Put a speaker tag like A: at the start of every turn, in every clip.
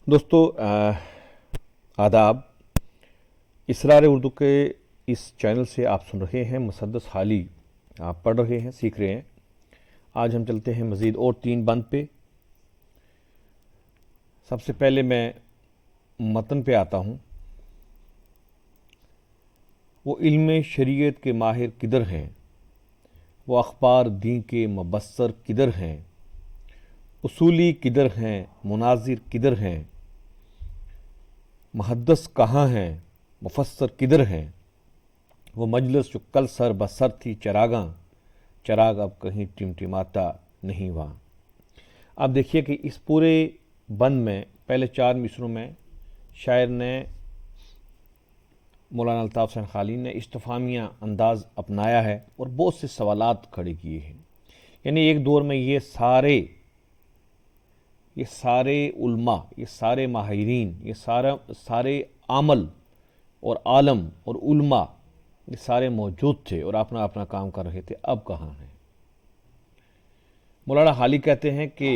A: دوستو آداب۔ اسرار اردو کے اس چینل سے آپ سن رہے ہیں مسدس حالی، آپ پڑھ رہے ہیں، سیکھ رہے ہیں۔ آج ہم چلتے ہیں مزید اور 3 بند پہ۔ سب سے پہلے میں متن پہ آتا ہوں۔ وہ علم شریعت کے ماہر کدھر ہیں، وہ اخبار دین کے مبصر کدھر ہیں، اصولی کدھر ہیں، مناظر کدھر ہیں، محدث کہاں ہیں، مفسر کدھر ہیں، وہ مجلس جو کل سر بسر تھی چراغاں، چراغ اب کہیں ٹمٹماتا نہیں وہاں۔ آپ دیکھیے کہ اس پورے بند میں پہلے 4 مصروں میں شاعر نے، مولانا الطاف حسین خالین نے استفہامیہ انداز اپنایا ہے اور بہت سے سوالات کھڑے کیے ہیں۔ یعنی ایک دور میں یہ سارے علماء، یہ سارے ماہرین، یہ سارے عامل اور عالم اور علماء، یہ سارے موجود تھے اور اپنا اپنا کام کر رہے تھے۔ اب کہاں ہیں؟ مولانا حالی کہتے ہیں کہ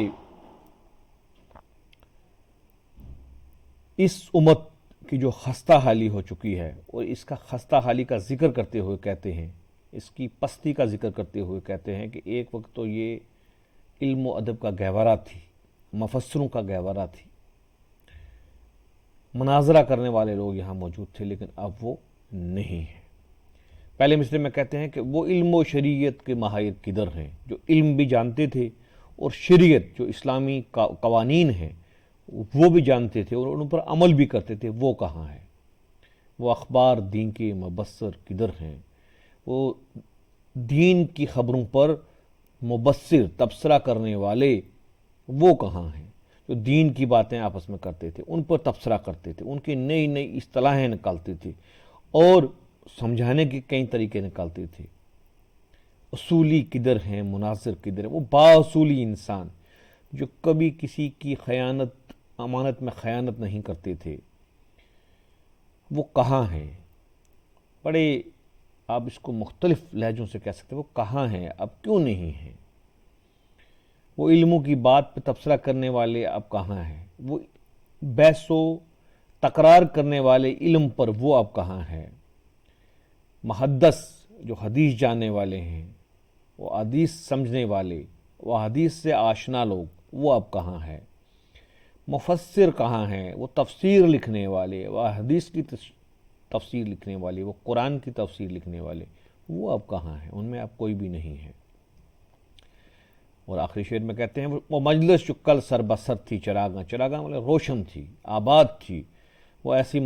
A: اس امت کی جو خستہ حالی ہو چکی ہے، اور اس کا خستہ حالی کا ذکر کرتے ہوئے کہتے ہیں، اس کی پستی کا ذکر کرتے ہوئے کہتے ہیں کہ ایک وقت تو یہ علم و ادب کا گہوارہ تھی، مفسروں کا گہوارہ تھی، مناظرہ کرنے والے لوگ یہاں موجود تھے، لیکن اب وہ نہیں ہیں۔ پہلے مصرے میں کہتے ہیں کہ وہ علم و شریعت کے ماہر کدھر ہیں، جو علم بھی جانتے تھے اور شریعت جو اسلامی قوانین ہیں وہ بھی جانتے تھے اور ان پر عمل بھی کرتے تھے، وہ کہاں ہیں؟ وہ اخبار دین کے مبصر کدھر ہیں، وہ دین کی خبروں پر مبصر تبصرہ کرنے والے وہ کہاں ہیں؟ جو دین کی باتیں آپس میں کرتے تھے، ان پر تبصرہ کرتے تھے، ان کی نئی نئی اصطلاحیں نکالتے تھے اور سمجھانے کے کئی طریقے نکالتے تھے۔ اصولی کدھر ہیں، مناظر کدھر ہیں؟ وہ بااصولی انسان جو کبھی کسی کی امانت میں خیانت نہیں کرتے تھے، وہ کہاں ہیں؟ بڑے آپ اس کو مختلف لہجوں سے کہہ سکتے ہیں، وہ کہاں ہیں؟ اب کیوں نہیں ہیں؟ وہ علموں کی بات پہ تبصرہ کرنے والے اب کہاں ہیں؟ وہ بحث و تکرار کرنے والے علم پر وہ اب کہاں ہیں؟ محدث جو حدیث جاننے والے ہیں، وہ حدیث سمجھنے والے، وہ حدیث سے آشنا لوگ، وہ اب کہاں ہیں؟ مفسر کہاں ہیں؟ وہ تفسیر لکھنے والے، وہ حدیث کی تفسیر لکھنے والے، وہ قرآن کی تفسیر لکھنے والے، وہ اب کہاں ہیں؟ ان میں اب کوئی بھی نہیں ہے۔ اور آخری شعر میں کہتے ہیں وہ مجلس جو کل سر بسر تھی چراغاں، چراغاں مطلب روشن تھی، آباد تھی، وہ ایسی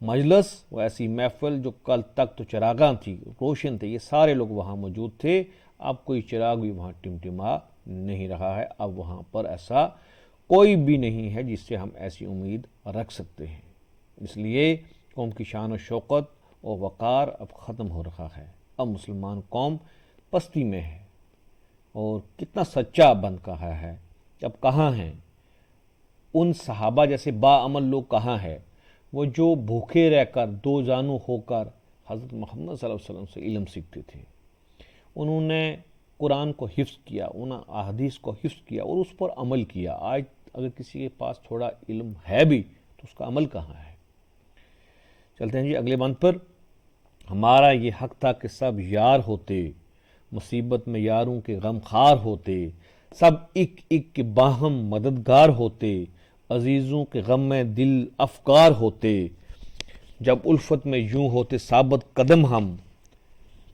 A: مجلس، وہ ایسی محفل جو کل تک تو چراغاں تھی، روشن تھے، یہ سارے لوگ وہاں موجود تھے۔ اب کوئی چراغ بھی وہاں ٹمٹما نہیں رہا ہے، اب وہاں پر ایسا کوئی بھی نہیں ہے جس سے ہم ایسی امید رکھ سکتے ہیں۔ اس لیے قوم کی شان و شوکت اور وقار اب ختم ہو رہا ہے۔ اب مسلمان قوم پستی میں ہے، اور کتنا سچا بند کہا ہے۔ اب کہاں ہیں ان صحابہ جیسے باعمل لوگ؟ کہاں ہے وہ جو بھوکے رہ کر، دو زانو ہو کر حضرت محمد صلی اللہ علیہ وسلم سے علم سیکھتے تھے؟ انہوں نے قرآن کو حفظ کیا، انہوں نے احادیث کو حفظ کیا اور اس پر عمل کیا۔ آج اگر کسی کے پاس تھوڑا علم ہے بھی تو اس کا عمل کہاں ہے؟ چلتے ہیں جی اگلے بند پر۔ ہمارا یہ حق تھا کہ سب یار ہوتے، مصیبت میں یاروں کے غم خار ہوتے، سب ایک ایک کے باہم مددگار ہوتے، عزیزوں کے غم میں دل افکار ہوتے، جب الفت میں یوں ہوتے ثابت قدم ہم،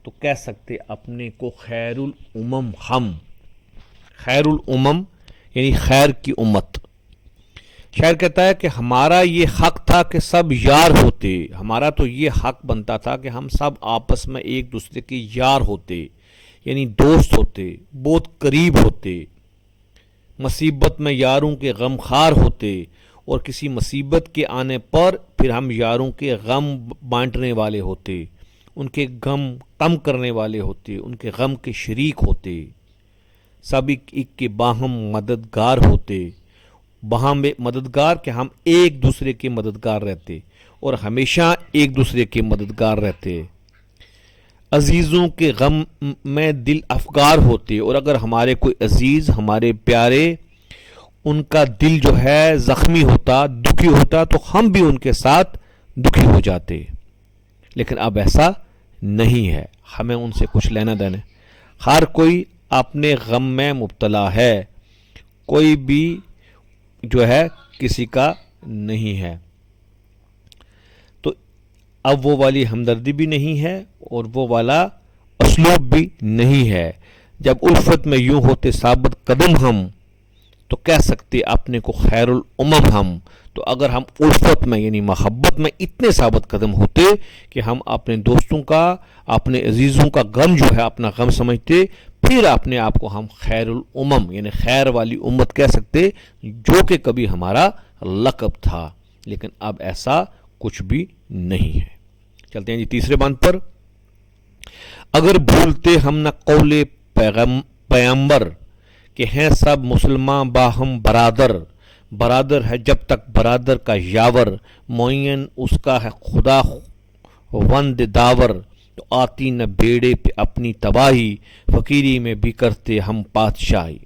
A: تو کہہ سکتے اپنے کو خیر الامم ہم۔ خیر الامم یعنی خیر کی امت۔ شاعر کہتا ہے کہ ہمارا یہ حق تھا کہ سب یار ہوتے، ہمارا تو یہ حق بنتا تھا کہ ہم سب آپس میں ایک دوسرے کے یار ہوتے، یعنی دوست ہوتے، بہت قریب ہوتے، مصیبت میں یاروں کے غم خار ہوتے، اور کسی مصیبت کے آنے پر پھر ہم یاروں کے غم بانٹنے والے ہوتے، ان کے غم کم کرنے والے ہوتے، ان کے غم کے شریک ہوتے، سب ایک کے باہم مددگار ہوتے۔ باہم مددگار کہ ہم ایک دوسرے کے مددگار رہتے اور ہمیشہ ایک دوسرے کے مددگار رہتے، عزیزوں کے غم میں دل افگار ہوتے، اور اگر ہمارے کوئی عزیز، ہمارے پیارے، ان کا دل جو ہے زخمی ہوتا، دکھی ہوتا، تو ہم بھی ان کے ساتھ دکھی ہو جاتے. لیکن اب ایسا نہیں ہے، ہمیں ان سے کچھ لینا دینا. ہر کوئی اپنے غم میں مبتلا ہے، کوئی بھی جو ہے کسی کا نہیں ہے. تو اب وہ والی ہمدردی بھی نہیں ہے اور وہ والا اسلوب بھی نہیں ہے. جب الفت میں یوں ہوتے ثابت قدم ہم، تو کہہ سکتے اپنے کو خیر الامم ہم. تو اگر ہم الفت میں یعنی محبت میں اتنے ثابت قدم ہوتے کہ ہم اپنے دوستوں کا، اپنے عزیزوں کا غم جو ہے اپنا غم سمجھتے، پھر اپنے آپ کو ہم خیر الامم یعنی خیر والی امت کہہ سکتے، جو کہ کبھی ہمارا لقب تھا. لیکن اب ایسا کچھ بھی نہیں ہے. چلتے ہیں جی تیسرے بند پر. اگر بھولتے ہم نہ قول پیغمبر کہ ہیں سب مسلمان باہم برادر، برادر ہے جب تک برادر کا یاور، معین اس کا ہے خدا وند داور، تو آتی نہ بیڑے پہ اپنی تباہی، فقیری میں بھی کرتے ہم پادشاہی.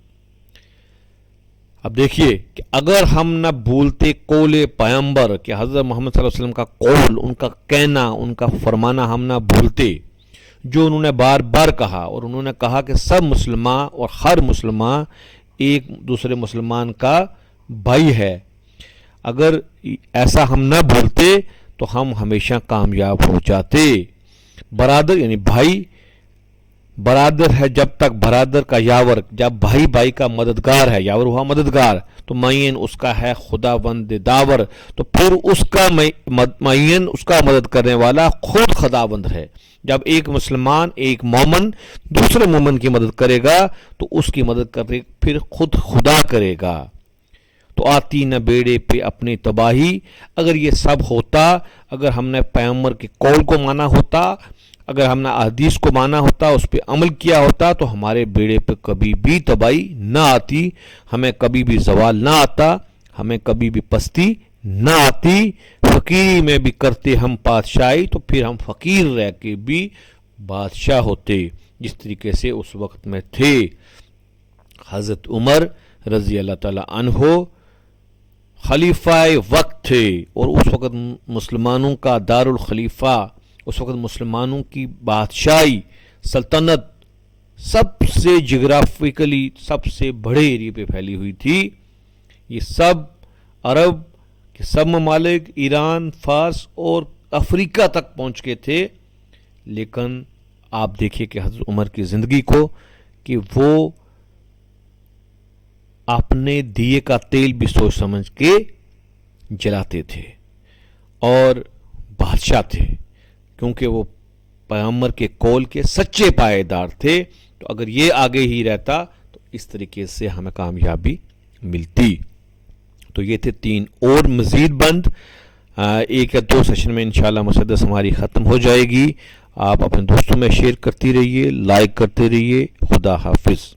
A: اب دیکھیے کہ اگر ہم نہ بھولتے قول پیغمبر کہ حضرت محمد صلی اللہ علیہ وسلم کا قول، ان کا کہنا، ان کا فرمانا ہم نہ بھولتے، جو انہوں نے بار بار کہا. اور انہوں نے کہا کہ سب مسلمان اور ہر مسلمان ایک دوسرے مسلمان کا بھائی ہے. اگر ایسا ہم نہ بھولتے تو ہم ہمیشہ کامیاب ہو جاتے. برادر یعنی بھائی، برادر ہے جب تک برادر کا یاور، جب بھائی بھائی کا مددگار ہے، یاور ہوا مددگار، تو معین اس کا ہے خدا بند داور، تو پھر اس کا معین اس کا مدد کرنے والا خود خدا بند ہے. جب ایک مسلمان، ایک مومن دوسرے مومن کی مدد کرے گا تو اس کی مدد کرے پھر خود خدا کرے گا. تو آتی نہ بیڑے پہ اپنی تباہی. اگر یہ سب ہوتا، اگر ہم نے پیغمبر کے قول کو مانا ہوتا، اگر ہم نے احادیث کو مانا ہوتا، اس پہ عمل کیا ہوتا، تو ہمارے بیڑے پہ کبھی بھی تباہی نہ آتی، ہمیں کبھی بھی زوال نہ آتا، ہمیں کبھی بھی پستی نہ آتی. فقیری میں بھی کرتے ہم پادشاہی، تو پھر ہم فقیر رہ کے بھی بادشاہ ہوتے، جس طریقے سے اس وقت میں تھے. حضرت عمر رضی اللہ تعالی عنہ خلیفہ وقت تھے، اور اس وقت مسلمانوں کا دارالخلیفہ، اس وقت مسلمانوں کی بادشاہی سلطنت سب سے جغرافیکلی سب سے بڑے ایریے پہ پھیلی ہوئی تھی. یہ سب عرب کے سب ممالک، ایران، فارس اور افریقہ تک پہنچ کے تھے. لیکن آپ دیکھیے کہ حضرت عمر کی زندگی کو، کہ وہ اپنے دیے کا تیل بھی سوچ سمجھ کے جلاتے تھے اور بادشاہ تھے، کیونکہ وہ پیغمبر کے قول کے سچے پائے دار تھے. تو اگر یہ آگے ہی رہتا تو اس طریقے سے ہمیں کامیابی ملتی. تو یہ تھے 3 اور مزید بند. 1 یا 2 سیشن میں انشاءاللہ مسدس ہماری ختم ہو جائے گی. آپ اپنے دوستوں میں شیئر کرتی رہیے، لائک کرتے رہیے. خدا حافظ.